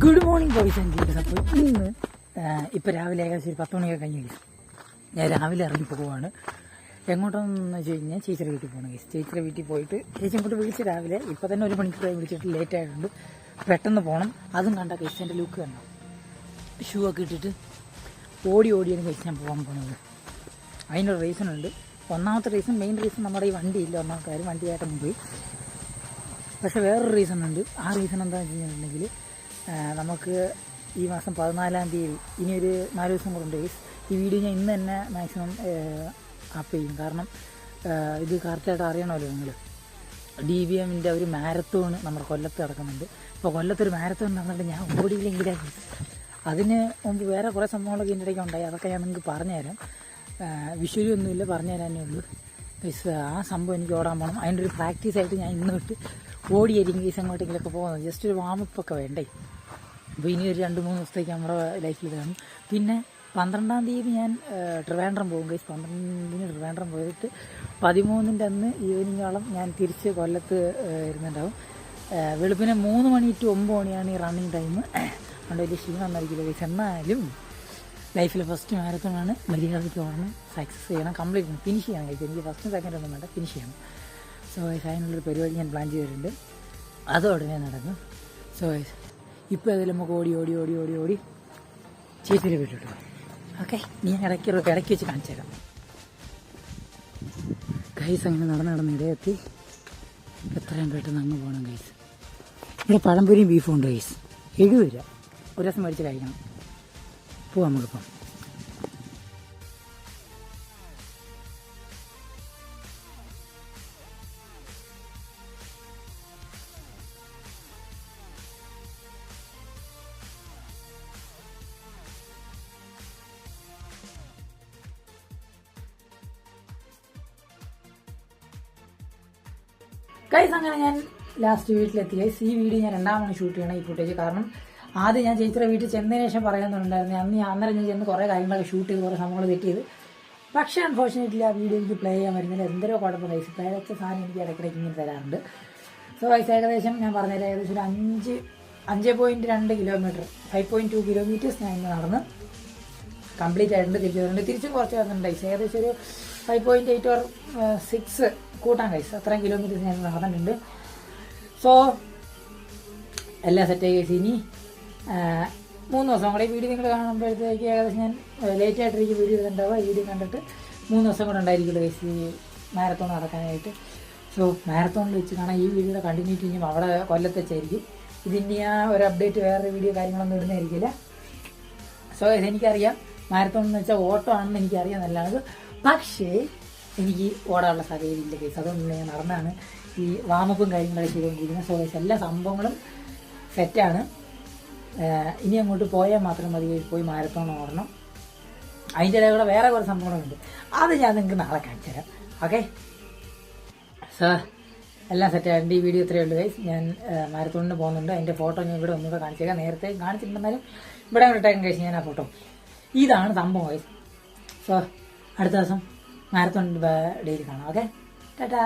Good morning boys and girls. അപ്പോൾ ഇന്ന് ഇപ്പോൾ രാവിലെ ഏകദേശം ഒരു 10 മണിയൊക്കെ കഴിഞ്ഞു. ഞാൻ രാവിലെ ഇറങ്ങി പോകുവാണ്. എങ്ങോട്ടെന്ന് വെച്ച് കഴിഞ്ഞാൽ ചേച്ചിയുടെ വീട്ടിൽ പോകണം. ചേച്ചിയുടെ വീട്ടിൽ പോയിട്ട് ചേച്ചി ഇങ്ങോട്ട് വിളിച്ച് രാവിലെ ഇപ്പോൾ തന്നെ 1 മണിക്കൂറായി വിളിച്ചിട്ട് ലേറ്റ് ആയിട്ടുണ്ട്. പെട്ടെന്ന് പോകണം. അതും കണ്ട കേസിൻ്റെ ലുക്ക് കണ്ടോ, ഷൂ ഒക്കെ ഇട്ടിട്ട് ഓടിയാണ് കഴിച്ച് ഞാൻ പോകാൻ പോകുന്നത്. അതിനൊരു റീസൺ ഉണ്ട്. ഒന്നാമത്തെ റീസൺ, മെയിൻ റീസൺ നമ്മുടെ ഈ വണ്ടിയില്ല. ഒന്നാമത്തെ കാര്യം വണ്ടിയായിട്ടൊന്നും പോയി. പക്ഷേ വേറൊരു റീസൺ ഉണ്ട്. ആ റീസൺ എന്താണെന്ന് വെച്ച് കഴിഞ്ഞിട്ടുണ്ടെങ്കിൽ നമുക്ക് ഈ മാസം 14-ാം തീയതി ഇനിയൊരു 4 ദിവസം കൂടെ ഉണ്ട്. ഈ വീഡിയോ ഞാൻ ഇന്ന് തന്നെ മാക്സിമം അപ്പ് ചെയ്യും. കാരണം ഇത് കറക്റ്റായിട്ട് അറിയണമല്ലോ നിങ്ങൾ. DVMൻ്റെ ഒരു മാരത്തോൺ നമ്മുടെ കൊല്ലത്ത് നടക്കുന്നുണ്ട്. ഇപ്പോൾ കൊല്ലത്തൊരു മാരത്തോൺ നടന്നിട്ട് ഞാൻ ഓടിയില്ലെങ്കിലാണ്. അതിന് മുമ്പ് വേറെ കുറേ സംഭവങ്ങളൊക്കെ ഇതിൻ്റെ ഇടയ്ക്ക് ഉണ്ടായി. അതൊക്കെ ഞാൻ നിങ്ങൾക്ക് പറഞ്ഞുതരാം. വിഷ്വലി ഒന്നുമില്ല, പറഞ്ഞുതരാനേ ഉള്ളൂ. ആ സംഭവം എനിക്ക് ഓടാൻ പോകണം. അതിൻ്റെ ഒരു പ്രാക്ടീസായിട്ട് ഞാൻ ഇന്ന് തൊട്ട് ഓടിയായിരിക്കും കേസ് അങ്ങോട്ടെങ്കിലൊക്കെ പോകുന്നത്. ജസ്റ്റ് ഒരു വാമപ്പൊക്കെ വേണ്ടേ. അപ്പോൾ ഇനി ഒരു 2-3 ദിവസത്തേക്ക് നമ്മുടെ ലൈഫിൽ കാണും. പിന്നെ 12-ാം തീയതി ഞാൻ ട്രിവാൻഡ്രം പോകും കേസ്. 12-ന് ട്രിവാൻഡ്രം പോയിട്ട് 13-ൻ്റെ അന്ന് ഈവനിങ്ങോളം ഞാൻ തിരിച്ച് കൊല്ലത്ത് ഇരുന്നുണ്ടാവും. വെളുപ്പിനെ 3 മണി to 9 മണിയാണ് ഈ റണ്ണിങ് ടൈം. അതുകൊണ്ട് വലിയ ക്ഷീണം ഒന്നായിരിക്കില്ല കേസ്. എന്നാലും ലൈഫിലെ ഫസ്റ്റ് മാരത്തോണാണ്. മര്യാദയ്ക്ക് ഓടണം, സക്സസ് ചെയ്യണം, കംപ്ലീറ്റ് ചെയ്യണം, ഫിനിഷ് ചെയ്യണം കഴിച്ചു. എനിക്ക് ഫസ്റ്റും സെക്കൻഡ് ഒന്നും വേണ്ട, ഫിനിഷ് ചെയ്യണം. സോ അതിനുള്ളൊരു പരിപാടി ഞാൻ പ്ലാൻ ചെയ്തിട്ടുണ്ട്. അത് ഉടനെ നടക്കും. സോ ഇപ്പോൾ ഏതായാലും നമുക്ക് ഓടി ചേച്ചിയിൽ വിട്ടിട്ടു. ഓക്കെ, ഞാൻ ഇടയ്ക്ക് വെച്ച് കാണിച്ചു തരാം. ഗൈസ് അങ്ങനെ നടന്ന് ഇടയെത്തി. എത്രയും പെട്ടെന്ന് അങ്ങ് പോകണം ഗൈസ്. ഇവിടെ പഴംപൊരിയും ബീഫും ഉണ്ട് ഗൈസ്. 70 രൂപ. ഒരു ദിവസം മേടിച്ച് കഴിക്കണം. പോവാം നമുക്കിപ്പം. ഗൈസ് അങ്ങനെ ഞാൻ ലാസ്റ്റ് വീട്ടിലെത്തി ഗൈസ്. ഈ വീഡിയോ ഞാൻ 2ാം തവണ ഷൂട്ട് ചെയ്യണം ഈ ഫുട്ടേജ്. കാരണം ആദ്യം ഞാൻ ചേച്ചിയുടെ വീട്ടിൽ ചെന്നതിന് ശേഷം പറയുന്നുണ്ടായിരുന്നു. അന്നേരം ഞാൻ ചെന്ന് കുറേ കാര്യങ്ങളൊക്കെ ഷൂട്ട് ചെയ്ത് കുറേ സംഭവങ്ങൾ സെറ്റ് ചെയ്ത്. പക്ഷേ അൺഫോർച്ചുനേറ്റ്ലി ആ വീഡിയോ എനിക്ക് പ്ലേ ചെയ്യാൻ വരുന്നില്ല. എന്തോ കുഴപ്പം ഗൈസ്. പ്ലേ വെച്ച സാധനം എനിക്ക് ഇടയ്ക്കിടയ്ക്ക് ഇങ്ങനെ തരാറുണ്ട്. സോ ഗൈസ് ഏകദേശം ഞാൻ പറഞ്ഞാൽ ഏകദേശം ഒരു 5.2 കിലോമീറ്റർ 5.2 കിലോമീറ്റേഴ്സ് ഞാൻ ഇന്ന് നടന്ന് കംപ്ലീറ്റ് ആയിട്ടുണ്ട്. തിരിച്ചു വരുന്നുണ്ട്. തിരിച്ചും കുറച്ച് വരുന്നുണ്ട് ഗൈസ്. ഏകദേശം ഒരു 5.8 or 6 കൂട്ടാൻ ഗൈസ്. അത്രയും കിലോമീറ്റേഴ്സ് ഞാൻ നടന്നിട്ടുണ്ട്. സോ എല്ലാം സെറ്റായി ഗൈസ്. ഇനി 3 ദിവസം കൂടെ ഈ വീഡിയോ നിങ്ങൾ കാണുമ്പോഴത്തേക്ക് ഏകദേശം ഞാൻ ലേറ്റ് ആയിട്ടിരിക്കും വീഡിയോ ഇടുന്നുണ്ടാവുക. ഈ വീഡിയോ കണ്ടിട്ട് 3 ദിവസം കൂടെ ഉണ്ടായിരിക്കുള്ളൂ ഗൈസ് ഈ മാരത്തോൺ നടക്കാനായിട്ട്. സോ മാരത്തോണിൽ വെച്ച് കാണാൻ ഈ വീഡിയോയുടെ കണ്ടിന്യൂറ്റി ഇനിയും അവിടെ കൊല്ലത്ത് വെച്ചായിരിക്കും. ഇതിൻ്റെ ആ ഒരു അപ്ഡേറ്റ് വേറെ വീഡിയോ കാര്യങ്ങളൊന്നും ഇടുന്നതായിരിക്കില്ല. സോ ഇതെനിക്കറിയാം, മാരത്തോൺ എന്ന് വെച്ചാൽ ഓട്ടോ ആണെന്ന് എനിക്കറിയാം നല്ലത്. പക്ഷേ എനിക്ക് ഓടാനുള്ള സാധ്യതയില്ല കേസ്. അതുകൊണ്ട് ഞാൻ നടന്നാണ് ഈ വാമപ്പും കാര്യങ്ങളൊക്കെ ചെയ്തുകൊണ്ടിരിക്കുന്നത്. സോ എല്ലാ സംഭവങ്ങളും സെറ്റാണ്. ഇനി അങ്ങോട്ട് പോയാൽ മാത്രം മതി പോയി മാരത്തോൺ ഓടണം. അതിൻ്റെ ഇടയിൽ കൂടെ വേറെ കുറേ സംഭവങ്ങളുണ്ട്. അത് ഞാൻ നിങ്ങൾക്ക് നാളെ കാണിച്ചു തരാം. ഓക്കെ സോ എല്ലാം സെറ്റായിട്ടുണ്ട്. ഈ വീഡിയോ ഇത്രയേ ഉള്ളൂ ഗൈസ്. ഞാൻ മാരത്തോണിന് പോകുന്നുണ്ട്. അതിൻ്റെ ഫോട്ടോ ഞാൻ ഇവിടെ ഒന്നുകൂടെ കാണിച്ചേക്കാം. നേരത്തെ കാണിച്ചിട്ടുണ്ടെന്നാലും ഇവിടെ ഇട്ടേക്കാൻ കഴിച്ച് ഞാൻ ആ ഫോട്ടോ. ഇതാണ് സംഭവം ഗൈസ്. സോ അടുത്ത ദിവസം മാരത്തോൺ ഡെയിലി കാണാം. ഓക്കെ, ടാറ്റാ.